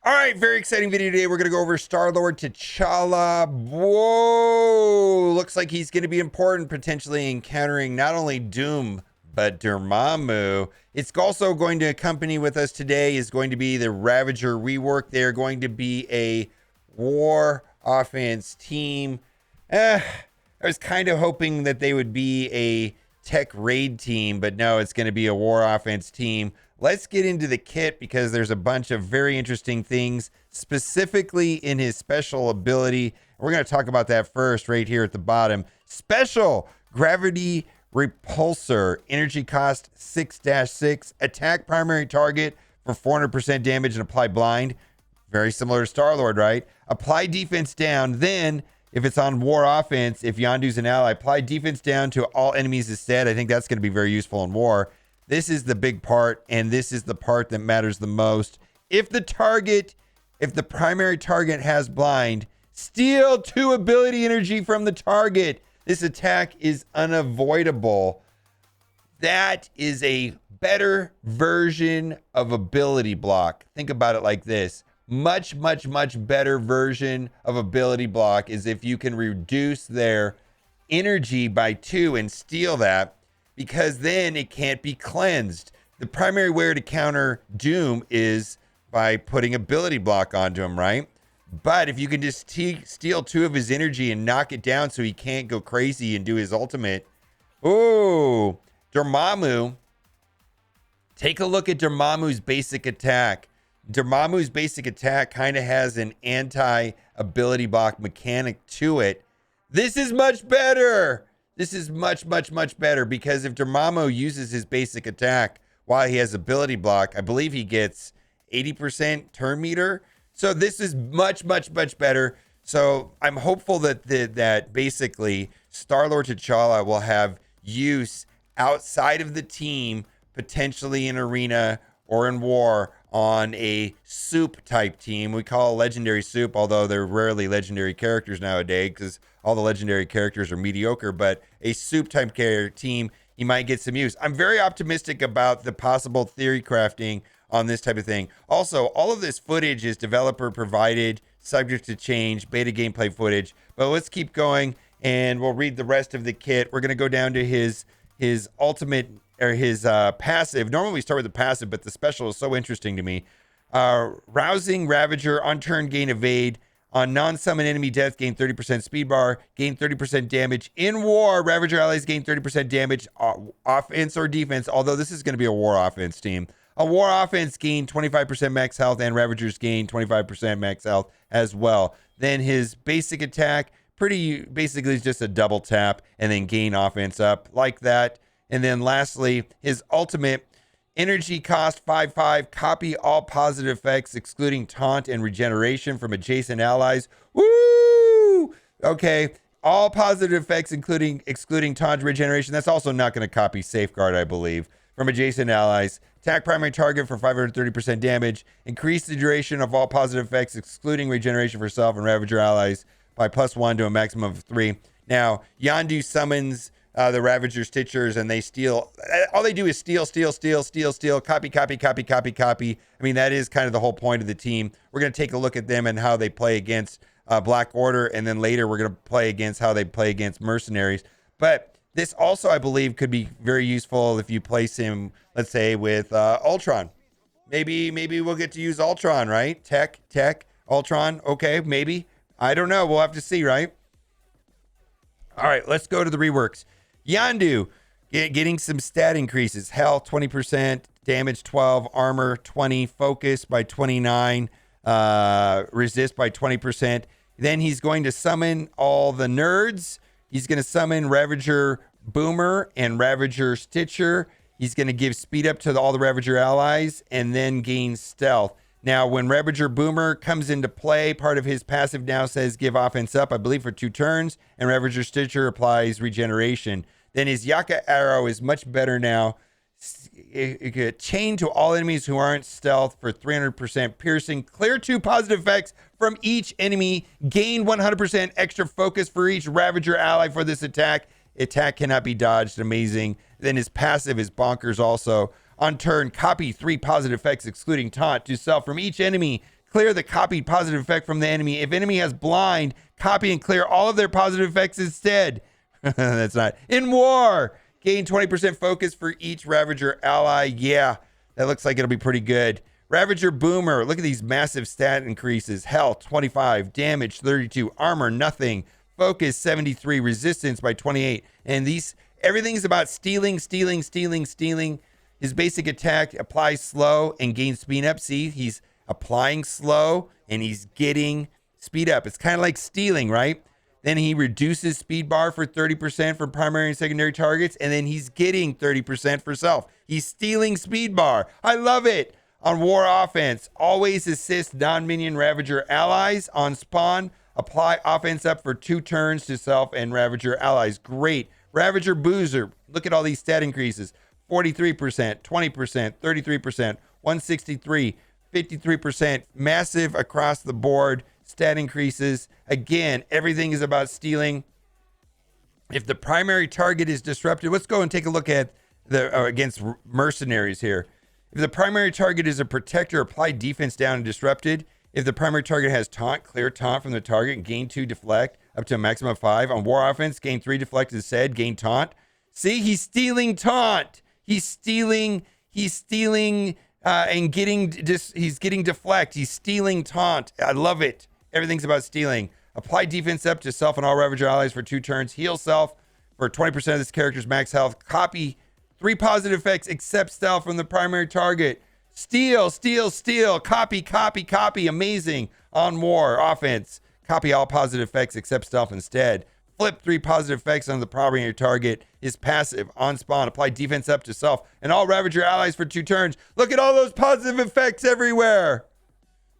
All right, very exciting video today. We're going to go over Star-Lord T'Challa. Whoa, looks like he's going to be important, potentially encountering not only Doom, but Dormammu. It's also going to accompany with us today is going to be the Ravager Rework. They're going to be a war offense team. I was kind of hoping that they would be a tech raid team, but no, it's going to be a war offense team. Let's get into the kit because there's a bunch of very interesting things, specifically in his special ability. We're going to talk about that first right here at the bottom. Special Gravity Repulsor, energy cost 6-6, attack primary target for 400% damage and apply blind. Very similar to Star-Lord, right? Apply defense down. Then, if it's on war offense, if Yondu's an ally, apply defense down to all enemies instead. I think that's going to be very useful in war. This is the big part, and this is the part that matters the most. If the primary target has blind, steal 2 ability energy from the target. This attack is unavoidable. That is a better version of ability block. Think about it like this. Much better version of ability block is if you can reduce their energy by 2 and steal that, because then it can't be cleansed. The primary way to counter Doom is by putting ability block onto him, right? But if you can just steal 2 of his energy and knock it down so he can't go crazy and do his ultimate. Ooh, Dormammu. Take a look at Dormammu's basic attack. Dormammu's basic attack kind of has an anti-ability block mechanic to it. This is much better. This is much better because if Dormammu uses his basic attack while he has ability block, I believe he gets 80% turn meter. So this is much better. So I'm hopeful that basically Star-Lord T'Challa will have use outside of the team, potentially in arena or in war, on a soup type team. We call it legendary soup, although they're rarely legendary characters nowadays because all the legendary characters are mediocre, but a soup type team, you might get some use. I'm very optimistic about the possible theory crafting on this type of thing. Also, all of this footage is developer provided, subject to change, beta gameplay footage, but let's keep going and we'll read the rest of the kit. We're going to go down to his ultimate or his passive. Normally we start with the passive, but the special is so interesting to me. Rousing Ravager, on turn gain evade. On non-summon enemy death, gain 30% speed bar, gain 30% damage. In war, Ravager allies gain 30% damage, offense or defense, although this is going to be a war offense team. A war offense gain 25% max health, and Ravagers gain 25% max health as well. Then his basic attack, pretty basically is just a double tap, and then gain offense up like that. And then lastly, his ultimate, energy cost 5/5, copy all positive effects excluding taunt and regeneration from adjacent allies. Woo! Okay, all positive effects excluding taunt and regeneration. That's also not going to copy safeguard, I believe, from adjacent allies. Attack primary target for 530% damage. Increase the duration of all positive effects excluding regeneration for self and Ravager allies by +1 to a maximum of 3. Now, Yondu summons the Ravager Stitchers, and they steal. All they do is steal, copy. I mean, that is kind of the whole point of the team. We're going to take a look at them and how they play against Black Order, and then later we're going to play against how they play against mercenaries. But this also, I believe, could be very useful if you place him, let's say, with Ultron. Maybe we'll get to use Ultron, right? Tech, Ultron. Okay, maybe. I don't know. We'll have to see, right? All right, let's go to the reworks. Yondu, getting some stat increases. Health 20%, damage 12, armor 20, focus by 29, resist by 20%. Then he's going to summon all the nerds. He's going to summon Ravager Boomer and Ravager Stitcher. He's going to give speed up to all the Ravager allies and then gain stealth. Now, when Ravager Boomer comes into play, part of his passive now says give offense up, I believe, for 2 turns, and Ravager Stitcher applies regeneration. Then his Yaka Arrow is much better now. Chain to all enemies who aren't stealth for 300% piercing. Clear 2 positive effects from each enemy. Gain 100% extra focus for each Ravager ally for this attack. Attack cannot be dodged. Amazing. Then his passive is bonkers also. On turn, copy 3 positive effects excluding taunt to self from each enemy. Clear the copied positive effect from the enemy. If enemy has blind, copy and clear all of their positive effects instead. That's not. In war, gain 20% focus for each Ravager ally. Yeah, that looks like it'll be pretty good. Ravager Boomer. Look at these massive stat increases. Health, 25. Damage, 32. Armor, nothing. Focus, 73. Resistance by 28. And these, everything's about stealing. His basic attack applies slow and gains speed up. See, he's applying slow and he's getting speed up. It's kind of like stealing, right? Then he reduces speed bar for 30% for primary and secondary targets, and then he's getting 30% for self. He's stealing speed bar. I love it. On war offense, always assist non-minion Ravager allies on spawn. Apply offense up for 2 turns to self and Ravager allies. Great. Ravager Bruiser. Look at all these stat increases. 43%, 20%, 33%, 163, 53%. Massive across the board stat increases. Again, everything is about stealing. If the primary target is disrupted, let's go and take a look at the against mercenaries here. If the primary target is a protector, apply defense down and disrupted. If the primary target has taunt, clear taunt from the target and gain 2 deflect up to a maximum of 5. On war offense, gain 3 deflect as said, gain taunt. See, he's stealing taunt. He's stealing and he's getting deflect. He's stealing taunt. I love it. Everything's about stealing. Apply defense up to self and all Ravager allies for 2 turns. Heal self for 20% of this character's max health. Copy 3 positive effects except stealth from the primary target. Steal. Copy. Amazing. On war offense, copy all positive effects except stealth instead. Flip 3 positive effects on the primary target. Is passive. On spawn, apply defense up to self and all Ravager allies for 2 turns. Look at all those positive effects everywhere.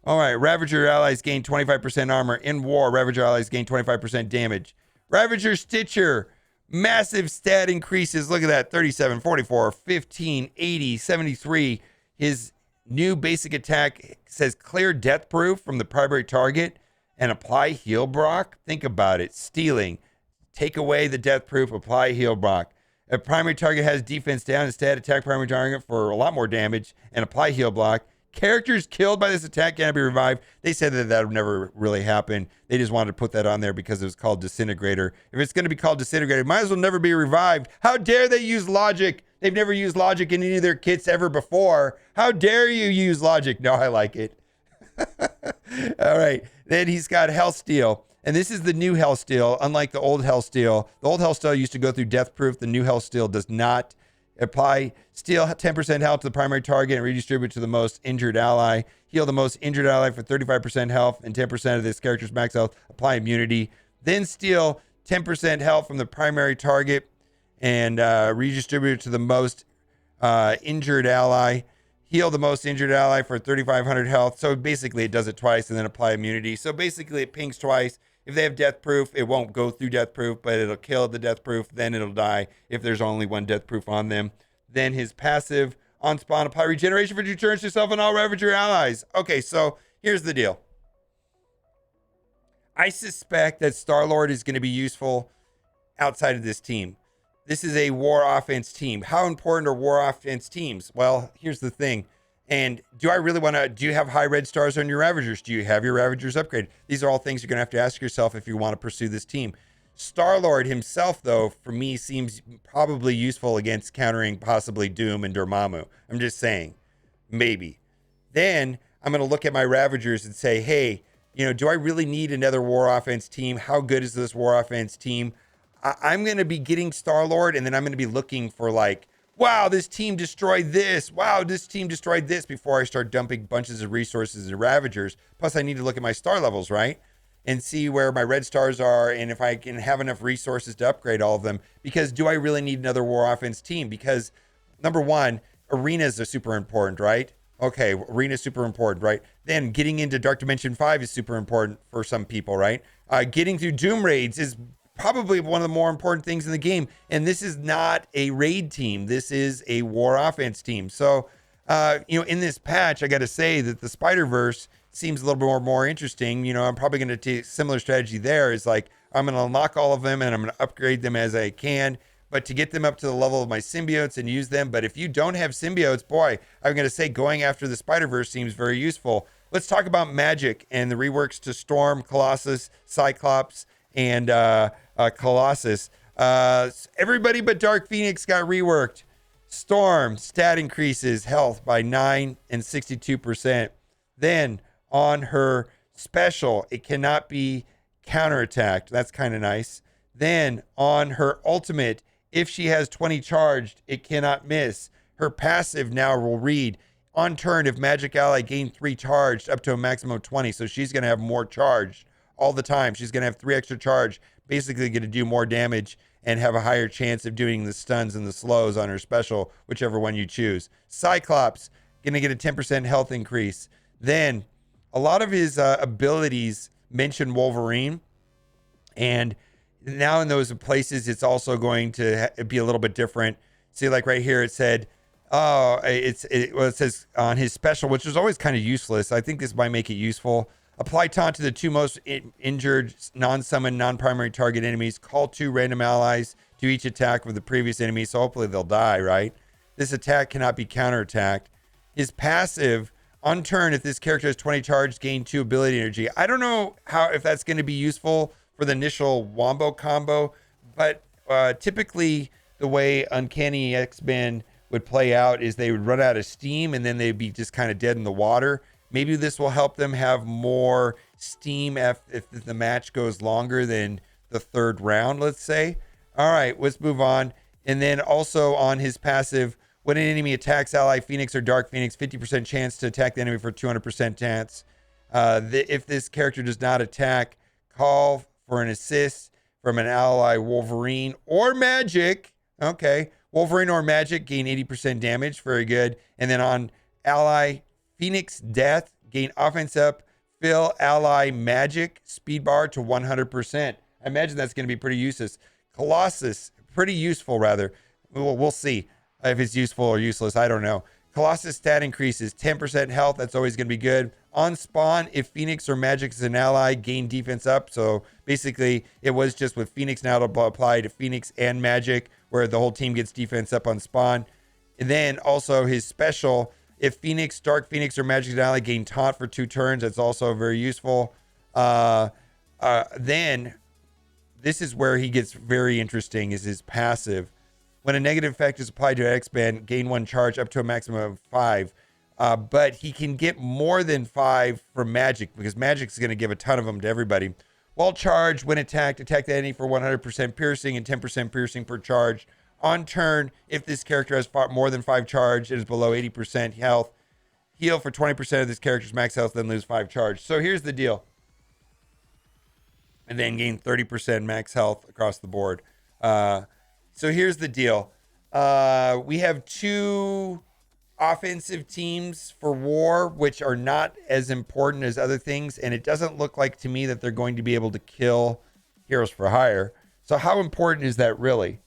All right, Ravager allies gain 25% armor. In war, Ravager allies gain 25% damage. Ravager Stitcher. Massive stat increases. Look at that. 37, 44, 15, 80, 73. His new basic attack says clear death proof from the primary target and apply heal block. Think about it. Stealing. Take away the death proof. Apply heal block. A primary target has defense down. Instead, attack primary target for a lot more damage and apply heal block. Characters killed by this attack cannot be revived. They said that would never really happen. They just wanted to put that on there because it was called Disintegrator. If it's going to be called Disintegrator, it might as well never be revived. How dare they use logic? They've never used logic in any of their kits ever before. How dare you use logic? No, I like it. All right. Then he's got Hellsteel. And this is the new Hellsteel, unlike the old Hellsteel. The old Hellsteel used to go through death proof. The new Hellsteel does not. Apply steal 10% health to the primary target and redistribute to the most injured ally. Heal the most injured ally for 35% health and 10% of this character's max health. Apply immunity. Then steal 10% health from the primary target and redistribute it to the most injured ally. Heal the most injured ally for 3,500 health. So basically it does it twice and then apply immunity. So basically it pings twice. If they have death proof, it won't go through death proof, but it'll kill the death proof. Then it'll die if there's only 1 death proof on them. Then his passive on spawn, apply regeneration for 2 turns to yourself and all Ravager allies. Okay, so here's the deal. I suspect that Star-Lord is going to be useful outside of this team. This is a war offense team. How important are war offense teams? Well, here's the thing. And do you have high red stars on your Ravagers? Do you have your Ravagers upgraded? These are all things you're going to have to ask yourself if you want to pursue this team. Star-Lord himself, though, for me, seems probably useful against countering possibly Doom and Dormammu. I'm just saying, maybe. Then I'm going to look at my Ravagers and say, hey, do I really need another war offense team? How good is this war offense team? I'm going to be getting Star-Lord, and then I'm going to be looking for wow, this team destroyed this. Wow, this team destroyed this before I start dumping bunches of resources and Ravagers. Plus, I need to look at my star levels, right? And see where my red stars are and if I can have enough resources to upgrade all of them. Because do I really need another war offense team? Because, number one, arenas are super important, right? Okay, arena is super important, right? Then getting into Dark Dimension 5 is super important for some people, right? Getting through Doom raids is probably one of the more important things in the game. And this is not a raid team. This is a war offense team. So, in this patch, I got to say that the Spider-Verse seems a little bit more interesting. I'm probably going to take similar strategy there. Is I'm going to unlock all of them and I'm going to upgrade them as I can. But to get them up to the level of my symbiotes and use them. But if you don't have symbiotes, boy, I'm going to say going after the Spider-Verse seems very useful. let's talk about Magic and the reworks to Storm, Colossus, Cyclops, and Colossus. Everybody but Dark Phoenix got reworked. Storm, stat increases health by 9 and 62%. Then on her special, it cannot be counterattacked. That's kind of nice. Then on her ultimate, if she has 20 charged, it cannot miss. Her passive now will read, on turn, if magic ally gain 3 charged up to a maximum of 20. So she's going to have more charged all the time. She's going to have 3 extra charge, basically going to do more damage and have a higher chance of doing the stuns and the slows on her special, whichever one you choose. Cyclops, going to get a 10% health increase. Then a lot of his abilities mention Wolverine, and now in those places it's also going to be a little bit different. See, like right here it said it says on his special, which is always kind of useless. I think this might make it useful. Apply taunt to the 2 most injured non-summon non-primary target enemies. Call 2 random allies to each attack with the previous enemy, so hopefully they'll die, right? This attack cannot be counterattacked. His passive, on turn, if this character has 20 charge, gain 2 ability energy. I don't know if that's going to be useful for the initial wombo combo, but typically the way Uncanny X-Men would play out is they would run out of steam and then they'd be just kind of dead in the water. Maybe this will help them have more steam if the match goes longer than the 3rd round, let's say. All right, let's move on. And then also on his passive, when an enemy attacks ally Phoenix or Dark Phoenix, 50% chance to attack the enemy for 200% chance. If this character does not attack, call for an assist from an ally Wolverine or Magic. Okay, Wolverine or Magic gain 80% damage. Very good. And then on ally Phoenix Death, gain offense up, fill ally Magic speed bar to 100%. I imagine that's going to be pretty useless. Colossus, pretty useful rather. We'll see if it's useful or useless. I don't know. Colossus stat increases 10% health. That's always going to be good. On spawn, if Phoenix or Magic is an ally, gain defense up. So basically, it was just with Phoenix. Now it'll apply to Phoenix and Magic, where the whole team gets defense up on spawn. And then also his special, if Phoenix, Dark Phoenix, or Magic ally gain taunt for 2 turns, that's also very useful. Then this is where he gets very interesting, is his passive. When a negative effect is applied to an X-Band, gain 1 charge up to a maximum of 5. But he can get more than 5 from Magic, because Magic's going to give a ton of them to everybody. While charged, when attacked, attack the enemy for 100% piercing and 10% piercing per charge. On turn, if this character has more than 5 charge and is below 80% health, heal for 20% of this character's max health, then lose 5 charge. So here's the deal. And then gain 30% max health across the board. So here's the deal. We have 2 offensive teams for war, which are not as important as other things. And it doesn't look like to me that they're going to be able to kill Heroes for Hire. So how important is that really?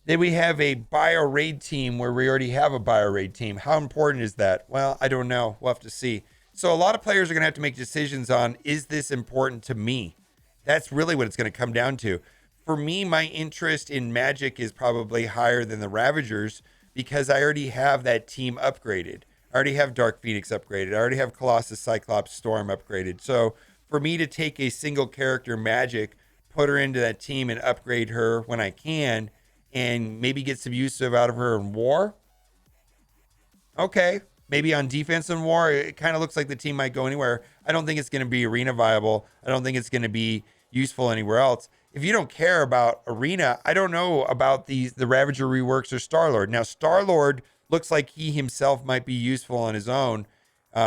Then we have a bio raid team where we already have a bio raid team. How important is that? Well, I don't know. We'll have to see. So a lot of players are going to have to make decisions on, is this important to me? That's really what it's going to come down to. For me, my interest in Magic is probably higher than the Ravagers because I already have that team upgraded. I already have Dark Phoenix upgraded. I already have Colossus, Cyclops, Storm upgraded. So for me to take a single character Magic, put her into that team and upgrade her when I can, and maybe get some use out of her in war. Okay, maybe on defense in war, it kind of looks like the team might go anywhere. I don't think it's going to be arena viable. I don't think it's going to be useful anywhere else. If you don't care about arena, I don't know about the Ravager reworks or Star-Lord. Now, Star-Lord looks like he himself might be useful on his own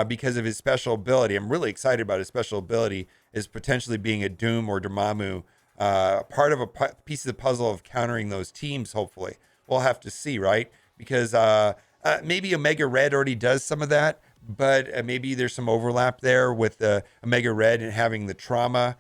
because of his special ability. I'm really excited about his special ability as potentially being a Doom or Dormammu, part of a piece of the puzzle of countering those teams, hopefully. We'll have to see, right? Because maybe Omega Red already does some of that, but maybe there's some overlap there with Omega Red and having the trauma,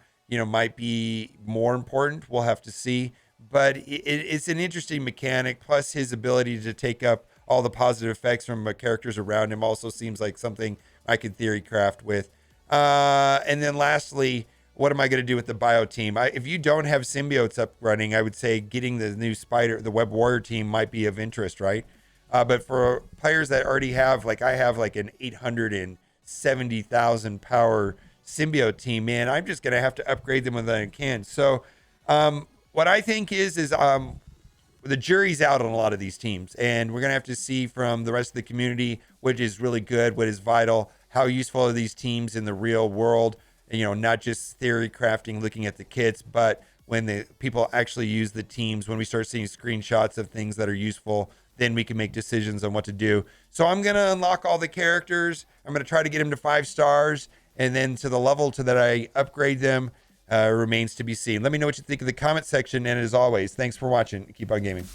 might be more important. We'll have to see. But it's an interesting mechanic, plus his ability to take up all the positive effects from characters around him also seems like something I could theory craft with. And then lastly, what am I going to do with the bio team? If you don't have symbiotes up running, I would say getting the new the Web Warrior team might be of interest, right? But for players that already have, like I have like an 800 and 70,000 power symbiote team, man, I'm just going to have to upgrade them when I can. So what I think is the jury's out on a lot of these teams, and we're going to have to see from the rest of the community what is really good, what is vital, how useful are these teams in the real world, not just theory crafting, looking at the kits, but when the people actually use the teams, when we start seeing screenshots of things that are useful, then we can make decisions on what to do. So I'm going to unlock all the characters. I'm going to try to get them to 5 stars, and then to the level to that I upgrade them remains to be seen. Let me know what you think in the comment section, and as always, thanks for watching. Keep on gaming.